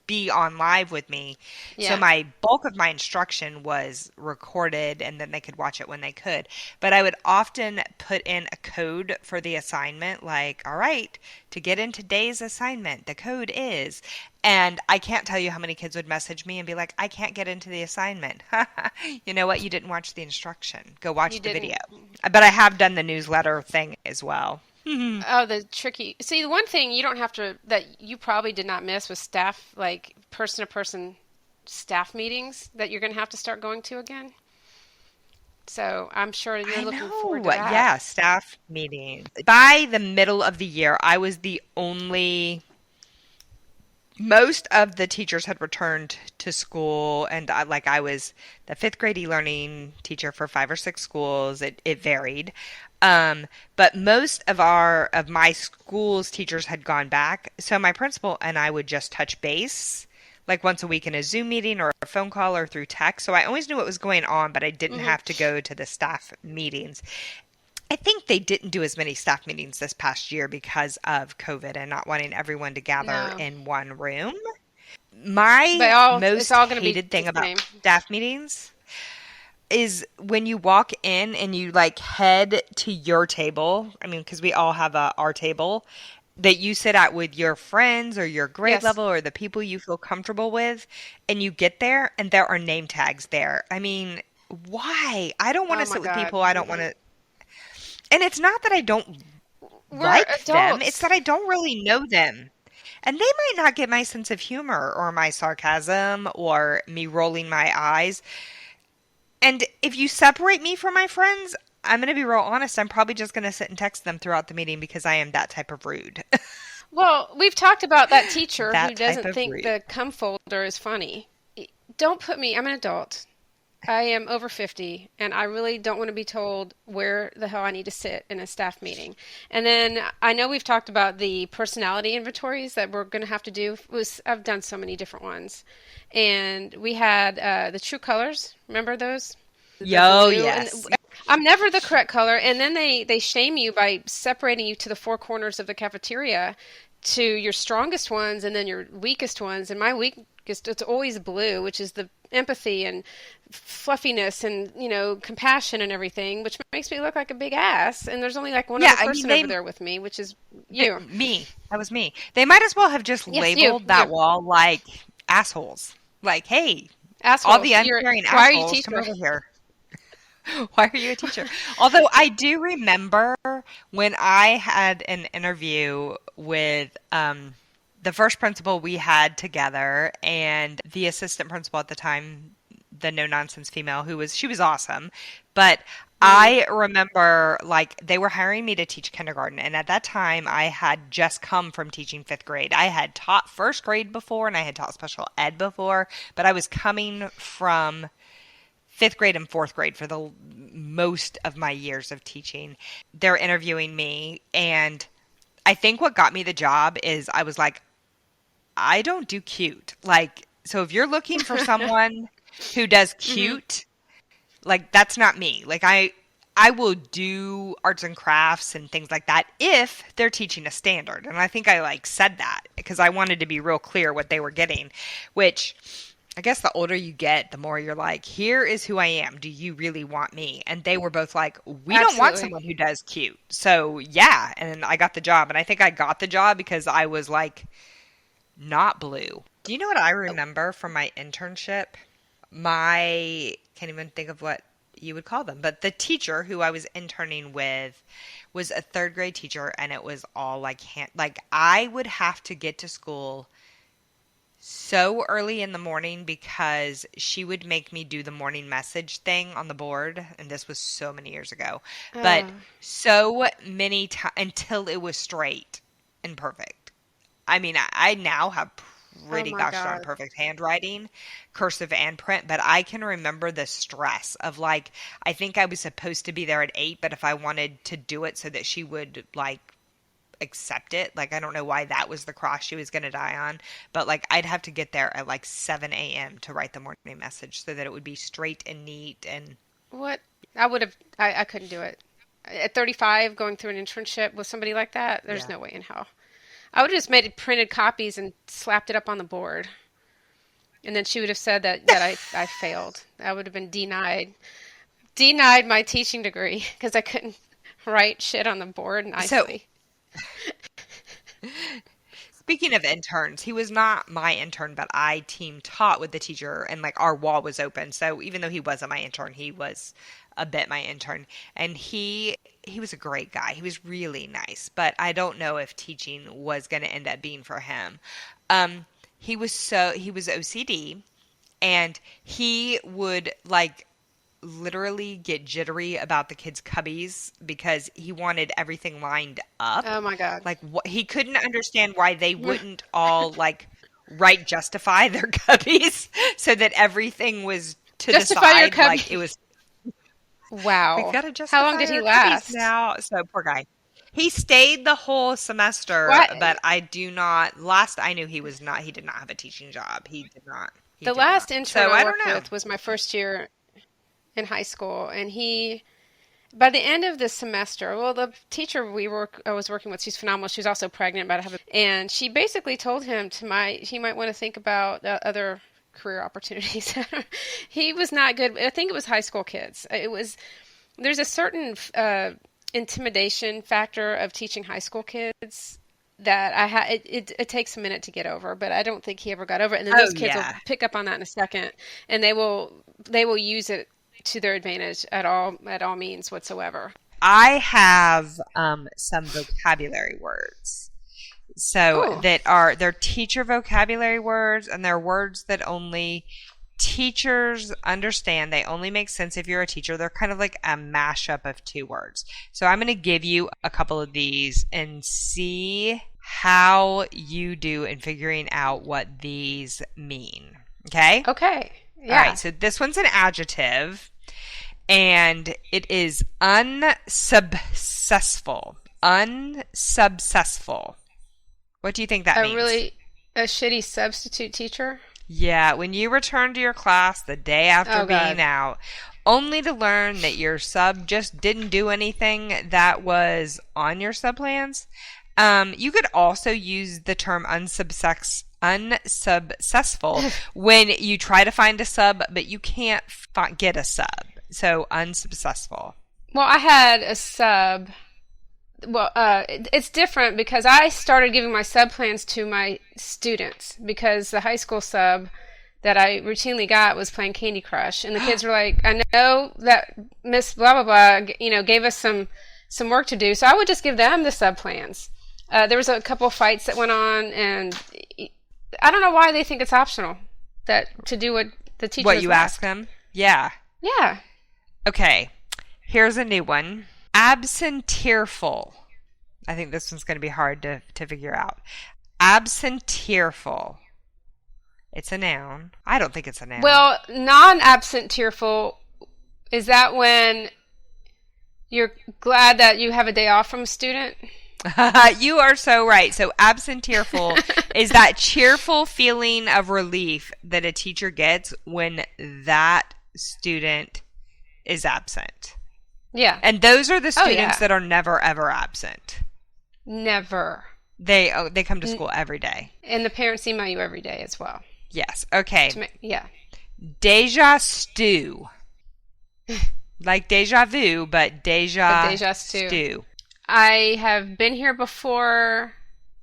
[SPEAKER 1] be on live with me. So
[SPEAKER 2] yeah.
[SPEAKER 1] my bulk of my instruction was recorded and then they could watch it when they could. But I would often put in a code for the assignment, like, all right, to get in today's assignment, the code is. And I can't tell you how many kids would message me and be like, I can't get into the assignment. You know what? You didn't watch the instruction. Go
[SPEAKER 2] You
[SPEAKER 1] watch the video.
[SPEAKER 2] didn't.
[SPEAKER 1] But I have done the newsletter thing as well.
[SPEAKER 2] Oh, the tricky. See, the one thing you don't have to, that you probably did not miss was staff, like person to person staff meetings that you're going to have to start going to again. So I'm sure you're
[SPEAKER 1] I
[SPEAKER 2] looking forward to
[SPEAKER 1] know.
[SPEAKER 2] that.
[SPEAKER 1] Yeah, staff meetings. By the middle of the year, I was the only most of the teachers had returned to school and I was the fifth grade e-learning teacher for 5 or 6 schools. It varied. Um, but most of my school's teachers had gone back. So my principal and I would just touch base like once a week in a Zoom meeting or a phone call or through text. So I always knew what was going on, but I didn't
[SPEAKER 2] Hmm.
[SPEAKER 1] have to go to the staff meetings. I think they didn't do as many staff meetings this past year because of COVID and not wanting everyone to gather
[SPEAKER 2] No,
[SPEAKER 1] in one room.
[SPEAKER 2] but
[SPEAKER 1] My
[SPEAKER 2] it's
[SPEAKER 1] most
[SPEAKER 2] all going to be
[SPEAKER 1] hated
[SPEAKER 2] the
[SPEAKER 1] thing about
[SPEAKER 2] same.
[SPEAKER 1] staff meetings is when you walk in and you like head to your table. I mean, because we all have our table that you sit at with your friends or your grade
[SPEAKER 2] Yes.
[SPEAKER 1] level or the people you feel comfortable with, and you get there and there are name tags there. I mean, why? I don't want
[SPEAKER 2] Oh
[SPEAKER 1] to
[SPEAKER 2] my
[SPEAKER 1] sit with
[SPEAKER 2] God.
[SPEAKER 1] people I don't want to. And it's not that I don't
[SPEAKER 2] We're
[SPEAKER 1] like them, it's
[SPEAKER 2] adults.
[SPEAKER 1] that I don't really know them. And they might not get my sense of humor or my sarcasm or me rolling my eyes. And if you separate me from my friends, I'm going to be real honest. I'm probably just going to sit and text them throughout the meeting because I am that type of rude.
[SPEAKER 2] Well, we've talked about that teacher who
[SPEAKER 1] That type
[SPEAKER 2] doesn't
[SPEAKER 1] of
[SPEAKER 2] think
[SPEAKER 1] rude.
[SPEAKER 2] the cum folder is funny. Don't put me, I'm an adult. I am over 50 and I really don't want to be told where the hell I need to sit in a staff meeting. And then I know we've talked about the personality inventories that we're going to have to do. I've done so many different ones. And we had the true colors. Remember those? The
[SPEAKER 1] Yo,
[SPEAKER 2] blue. And
[SPEAKER 1] yes.
[SPEAKER 2] I'm never the correct color. And then they shame you by separating you to the four corners of the cafeteria to your strongest ones and then your weakest ones. And my weakest, it's always blue, which is the empathy and fluffiness and compassion and everything, which makes me look like a big ass. And there's only like one
[SPEAKER 1] Yeah,
[SPEAKER 2] other
[SPEAKER 1] I mean,
[SPEAKER 2] person over there with me, which is you.
[SPEAKER 1] me. That was me. They might as well have just
[SPEAKER 2] Yes, you,
[SPEAKER 1] labeled that
[SPEAKER 2] you
[SPEAKER 1] wall like assholes. Like, hey, all
[SPEAKER 2] asshole.
[SPEAKER 1] the
[SPEAKER 2] You're
[SPEAKER 1] uncaring
[SPEAKER 2] why are you
[SPEAKER 1] assholes, come
[SPEAKER 2] teacher?
[SPEAKER 1] over here. Why are you a teacher? Although I do remember when I had an interview with the first principal we had together and the assistant principal at the time, the no nonsense female she was awesome. But
[SPEAKER 2] Hmm.
[SPEAKER 1] I remember like they were hiring me to teach kindergarten. And at that time, I had just come from teaching fifth grade. I had taught first grade before and I had taught special ed before, but I was coming from fifth grade and fourth grade for the most of my years of teaching. They're interviewing me, and I think what got me the job is I was like, I don't do cute. Like, so if you're looking for someone who does
[SPEAKER 2] Mm-hmm.
[SPEAKER 1] cute, like that's not me. Like I will do arts and crafts and things like that if they're teaching a standard. And I think I like said that because I wanted to be real clear what they were getting, which I guess the older you get, the more you're like, here is who I am. Do you really want me? And they were both like, we don't want
[SPEAKER 2] Absolutely.
[SPEAKER 1] someone who does cute. So yeah. And I got the job. And I think I got the job because I was like, not blue. Do you know what I remember from my internship? My, can't even think of what you would call them, but the teacher who I was interning with was a third grade teacher, and it was all like like I would have to get to school so early in the morning because she would make me do the morning message thing on the board, and this was so many years ago, but
[SPEAKER 2] Uh,
[SPEAKER 1] so many times until it was straight and perfect. I mean, I now have
[SPEAKER 2] oh
[SPEAKER 1] pretty
[SPEAKER 2] my
[SPEAKER 1] gosh darn
[SPEAKER 2] God.
[SPEAKER 1] perfect handwriting, cursive and print, but I can remember the stress of like, I think I was supposed to be there at 8, but if I wanted to do it so that she would like accept it, like I don't know why that was the cross she was going to die on, but like I'd have to get there at like 7 a.m. to write the morning message so that it would be straight and neat and
[SPEAKER 2] What? I would have, I couldn't do it. At 35, going through an internship with somebody like that, there's
[SPEAKER 1] yeah.
[SPEAKER 2] no way in hell. I would have just made printed copies and slapped it up on the board. And then she would have said that I failed. I would have been denied my teaching degree because I couldn't write shit on the board
[SPEAKER 1] So
[SPEAKER 2] nicely.
[SPEAKER 1] speaking of interns, he was not my intern, but I team taught with the teacher and like our wall was open. So even though he wasn't my intern, he was a bit my intern. And he was a great guy. He was really nice, but I don't know if teaching was going to end up being for him. Um he was OCD and he would like literally get jittery about the kids' cubbies because he wanted everything lined up.
[SPEAKER 2] Oh my God.
[SPEAKER 1] Like what he couldn't understand why they wouldn't all like write justify their cubbies so that everything was to the
[SPEAKER 2] Justify your
[SPEAKER 1] side like it
[SPEAKER 2] cubby.
[SPEAKER 1] was we've
[SPEAKER 2] Wow.
[SPEAKER 1] got to
[SPEAKER 2] How long
[SPEAKER 1] justify
[SPEAKER 2] did he
[SPEAKER 1] our cubbies
[SPEAKER 2] last?
[SPEAKER 1] now. So poor guy. He stayed the whole semester,
[SPEAKER 2] What?
[SPEAKER 1] but I do not last I knew he did not have a teaching job. He
[SPEAKER 2] The
[SPEAKER 1] did not.
[SPEAKER 2] last intern
[SPEAKER 1] So
[SPEAKER 2] I
[SPEAKER 1] I don't
[SPEAKER 2] worked
[SPEAKER 1] know.
[SPEAKER 2] with was my first year in high school, and by the end of the semester, well, the teacher I was working with, she's phenomenal. She was also pregnant, about to have and she basically told him he might want to think about other career opportunities. He was not good. I think it was high school kids. There's a certain intimidation factor of teaching high school kids that it takes a minute to get over, but I don't think he ever got over it. And then
[SPEAKER 1] Oh
[SPEAKER 2] those kids will
[SPEAKER 1] yeah.
[SPEAKER 2] pick up on that in a second, and they will use it to their advantage at all means whatsoever.
[SPEAKER 1] I have some vocabulary words. So
[SPEAKER 2] Oh,
[SPEAKER 1] they're teacher vocabulary words and they're words that only teachers understand. They only make sense if you're a teacher. They're kind of like a mashup of two words. So I'm going to give you a couple of these and see how you do in figuring out what these mean. Okay?
[SPEAKER 2] okay,
[SPEAKER 1] All right.
[SPEAKER 2] yeah.
[SPEAKER 1] So this one's an adjective and it is unsuccessful. Unsuccessful. What do you think that means?
[SPEAKER 2] A shitty substitute teacher.
[SPEAKER 1] Yeah, when you return to your class the day after
[SPEAKER 2] Oh
[SPEAKER 1] being
[SPEAKER 2] God.
[SPEAKER 1] out, only to learn that your sub just didn't do anything that was on your sub plans. You could also use the term unsuccessful when you try to find a sub, but you can't get a sub. So unsuccessful.
[SPEAKER 2] Well, I had a sub. Well, it's different because I started giving my sub plans to my students because the high school sub that I routinely got was playing Candy Crush, and the kids were like, "I know that Miss blah blah blah, gave us some work to do," so I would just give them the sub plans. There was a couple fights that went on, and I don't know why they think it's optional that to do what the teacher
[SPEAKER 1] What
[SPEAKER 2] has
[SPEAKER 1] you ask
[SPEAKER 2] left.
[SPEAKER 1] them? Yeah.
[SPEAKER 2] Yeah.
[SPEAKER 1] Okay. Here's a new one. Absenteerful. I think this one's going to be hard to figure out. Absenteerful. It's a noun. I don't think it's a noun.
[SPEAKER 2] Well, non-absent tearful, is that when you're glad that you have a day off from a student?
[SPEAKER 1] You are so right. So absenteerful is that cheerful feeling of relief that a teacher gets when that student is absent.
[SPEAKER 2] Yeah.
[SPEAKER 1] And those are the
[SPEAKER 2] Oh,
[SPEAKER 1] students
[SPEAKER 2] yeah.
[SPEAKER 1] that are never ever absent.
[SPEAKER 2] Never.
[SPEAKER 1] They come to
[SPEAKER 2] N-
[SPEAKER 1] school every day.
[SPEAKER 2] And the parents email you every day as well.
[SPEAKER 1] Yes. Okay.
[SPEAKER 2] Yeah.
[SPEAKER 1] Deja stew. Like deja vu, but
[SPEAKER 2] But
[SPEAKER 1] deja
[SPEAKER 2] deja stew.
[SPEAKER 1] stew.
[SPEAKER 2] I have been here before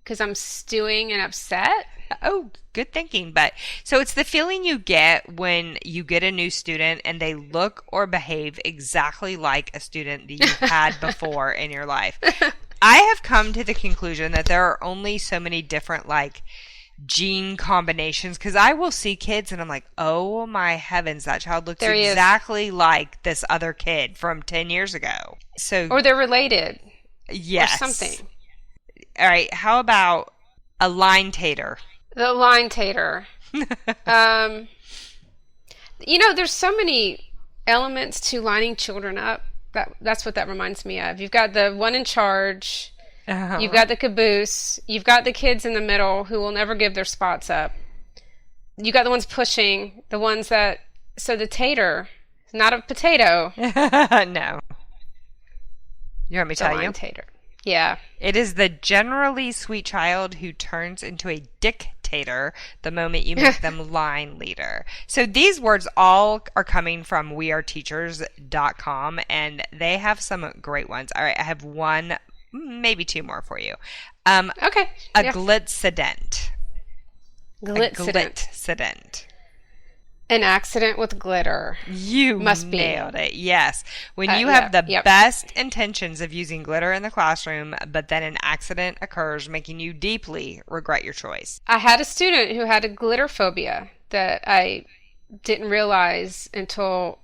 [SPEAKER 2] because I'm stewing and upset.
[SPEAKER 1] Oh, good thinking. But so it's the feeling you get when you get a new student and they look or behave exactly like a student that you've had before in your life. I have come to the conclusion that there are only so many different like gene combinations because I will see kids and I'm like, oh my heavens, that child looks
[SPEAKER 2] There he is.
[SPEAKER 1] exactly like this other kid from 10 years ago. So,
[SPEAKER 2] Or they're related
[SPEAKER 1] yes.
[SPEAKER 2] or something.
[SPEAKER 1] All right, how about a line tater?
[SPEAKER 2] The line tater. Um, there's so many elements to lining children up. That's what that reminds me of. You've got the one in charge. You've got the caboose. You've got the kids in the middle who will never give their spots up. You got the ones pushing, the ones that. So the tater is not a potato.
[SPEAKER 1] No. You want me to
[SPEAKER 2] The
[SPEAKER 1] tell
[SPEAKER 2] line
[SPEAKER 1] you?
[SPEAKER 2] tater. Yeah.
[SPEAKER 1] It is the generally sweet child who turns into a dictator the moment you make them line leader. So these words all are coming from weareteachers.com and they have some great ones. All right, I have one, maybe two more for you.
[SPEAKER 2] Okay.
[SPEAKER 1] A
[SPEAKER 2] Yeah.
[SPEAKER 1] glitcident.
[SPEAKER 2] Glitcident.
[SPEAKER 1] Glitcident.
[SPEAKER 2] An accident with glitter.
[SPEAKER 1] You
[SPEAKER 2] Must be.
[SPEAKER 1] nailed it. Yes. When you
[SPEAKER 2] Yeah,
[SPEAKER 1] have the
[SPEAKER 2] yep.
[SPEAKER 1] best intentions of using glitter in the classroom, but then an accident occurs, making you deeply regret your choice.
[SPEAKER 2] I had a student who had a glitter phobia that I didn't realize until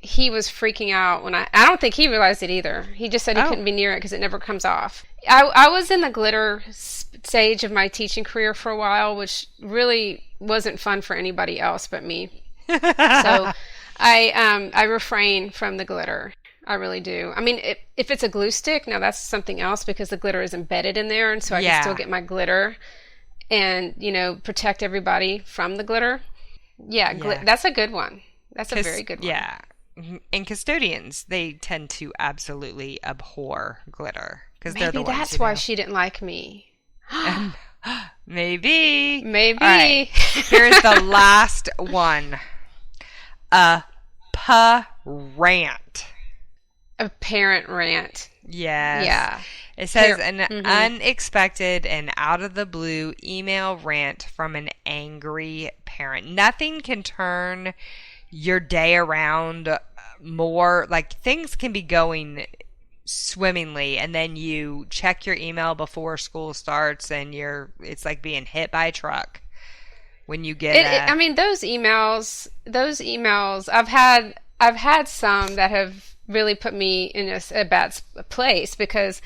[SPEAKER 2] he was freaking out when I don't think he realized it either. He just said he couldn't be near it because it never comes off. I was in the glitter stage of my teaching career for a while, which really wasn't fun for anybody else but me. So I refrain from the glitter. I really do. I mean, if it's a glue stick, now that's something else because the glitter is embedded in there, and so I can still get my glitter and protect everybody from the glitter. Yeah, that's a good one. That's a very good one.
[SPEAKER 1] Yeah. And custodians, they tend to absolutely abhor glitter because they're the
[SPEAKER 2] Maybe
[SPEAKER 1] ones
[SPEAKER 2] that's
[SPEAKER 1] who
[SPEAKER 2] why
[SPEAKER 1] know.
[SPEAKER 2] she didn't like me.
[SPEAKER 1] Maybe.
[SPEAKER 2] Maybe.
[SPEAKER 1] All right. Here's the last one. A parent.
[SPEAKER 2] A parent rant.
[SPEAKER 1] Yes.
[SPEAKER 2] Yeah.
[SPEAKER 1] It says an unexpected and out of the blue email rant from an angry parent. Nothing can turn your day around more. Like things can be going swimmingly and then you check your email before school starts and it's like being hit by a truck when you get
[SPEAKER 2] I mean those emails I've had some that have really put me in a bad place because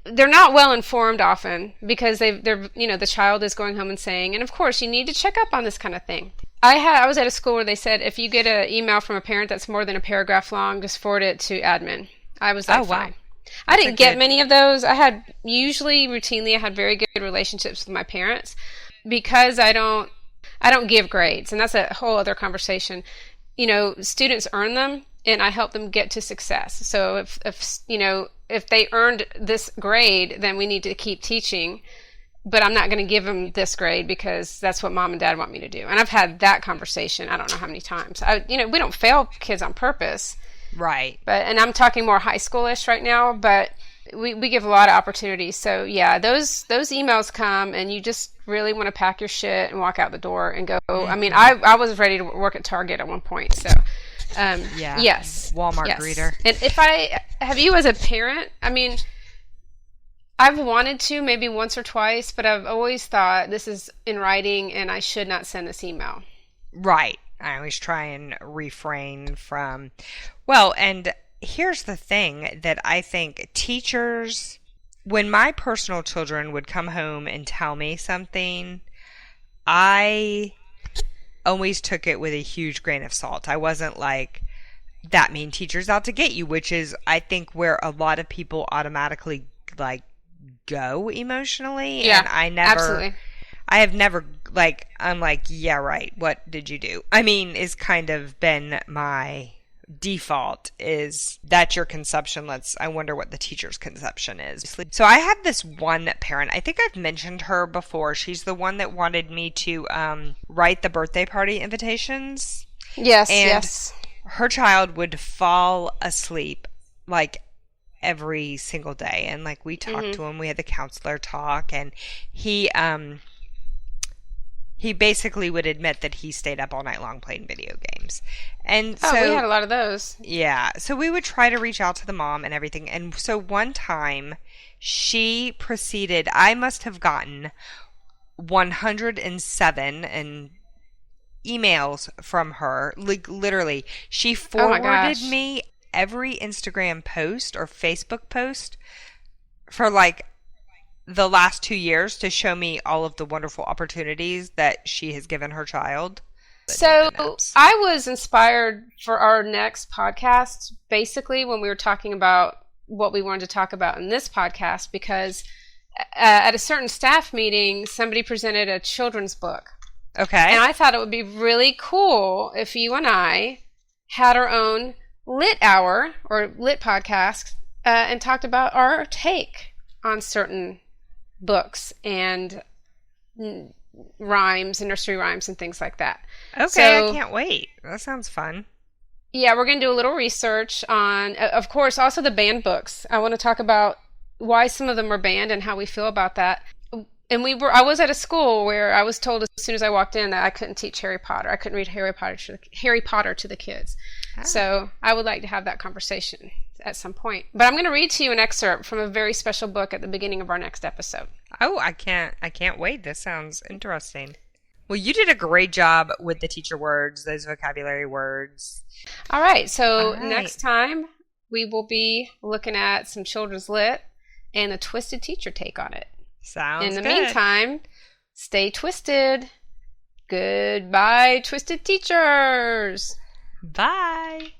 [SPEAKER 2] they're not well informed often because they're the child is going home and saying, and of course you need to check up on this kind of thing. I was at a school where they said if you get an email from a parent that's more than a paragraph long, just forward it to admin. I was like,
[SPEAKER 1] oh, wow.
[SPEAKER 2] fine. I didn't get many of those. I had routinely I had very good relationships with my parents because I don't give grades, and that's a whole other conversation. Students earn them, and I help them get to success. So if they earned this grade, then we need to keep teaching. But I'm not going to give them this grade because that's what mom and dad want me to do. And I've had that conversation I don't know how many times. We don't fail kids on purpose.
[SPEAKER 1] right.
[SPEAKER 2] And I'm talking more high schoolish right now, but we give a lot of opportunities. So yeah, those emails come and you just really want to pack your shit and walk out the door and go. I mean, I was ready to work at Target at one point. So
[SPEAKER 1] Yeah.
[SPEAKER 2] yes.
[SPEAKER 1] Walmart
[SPEAKER 2] Yes.
[SPEAKER 1] greeter.
[SPEAKER 2] And if I have you as a parent, I mean, I've wanted to maybe once or twice, but I've always thought this is in writing and I should not send this email.
[SPEAKER 1] Right. I always try and refrain from. Well, and here's the thing that I think teachers, when my personal children would come home and tell me something, I always took it with a huge grain of salt. I wasn't like, that mean teacher's out to get you, which is, I think, where a lot of people automatically like go emotionally,
[SPEAKER 2] Yeah,
[SPEAKER 1] and
[SPEAKER 2] absolutely.
[SPEAKER 1] I have never, like, I'm like, yeah, right, what did you do? I mean, is kind of been my default, is that's your conception. I wonder what the teacher's conception is. So I had this one parent, I think I've mentioned her before. She's the one that wanted me to write the birthday party invitations.
[SPEAKER 2] Yes,
[SPEAKER 1] And
[SPEAKER 2] yes.
[SPEAKER 1] her child would fall asleep like every single day. And like we talked
[SPEAKER 2] Hmm.
[SPEAKER 1] to him, we had the counselor talk, and he basically would admit that he stayed up all night long playing video games. And
[SPEAKER 2] Oh, we had
[SPEAKER 1] so,
[SPEAKER 2] a lot of those.
[SPEAKER 1] yeah, so we would try to reach out to the mom and everything. And so one time she proceeded, I must have gotten 107 and emails from her. Like literally, she
[SPEAKER 2] Oh my
[SPEAKER 1] forwarded
[SPEAKER 2] gosh.
[SPEAKER 1] me every Instagram post or Facebook post for like the last 2 years to show me all of the wonderful opportunities that she has given her child that need the
[SPEAKER 2] So
[SPEAKER 1] naps.
[SPEAKER 2] I was inspired for our next podcast, basically, when we were talking about what we wanted to talk about in this podcast, because at a certain staff meeting, somebody presented a children's book. And
[SPEAKER 1] Okay.
[SPEAKER 2] I thought it would be really cool if you and I had our own lit hour or lit podcast and talked about our take on certain books and rhymes and nursery rhymes and things like that.
[SPEAKER 1] Okay, I
[SPEAKER 2] So,
[SPEAKER 1] can't wait. That sounds fun.
[SPEAKER 2] yeah, we're going to do a little research on, of course, also the banned books. I want to talk about why some of them are banned and how we feel about that. And I was at a school where I was told as soon as I walked in that I couldn't teach Harry Potter. I couldn't read Harry Potter to the kids.
[SPEAKER 1] Ah.
[SPEAKER 2] So I would like to have that conversation at some point. But I'm going to read to you an excerpt from a very special book at the beginning of our next episode.
[SPEAKER 1] Oh, I can't wait. This sounds interesting. Well, you did a great job with the teacher words, those vocabulary words.
[SPEAKER 2] All right.
[SPEAKER 1] All
[SPEAKER 2] So
[SPEAKER 1] right.
[SPEAKER 2] next time we will be looking at some children's lit and a twisted teacher take on it. In
[SPEAKER 1] Sounds
[SPEAKER 2] the
[SPEAKER 1] good.
[SPEAKER 2] meantime, stay twisted. Goodbye, twisted teachers.
[SPEAKER 1] Bye.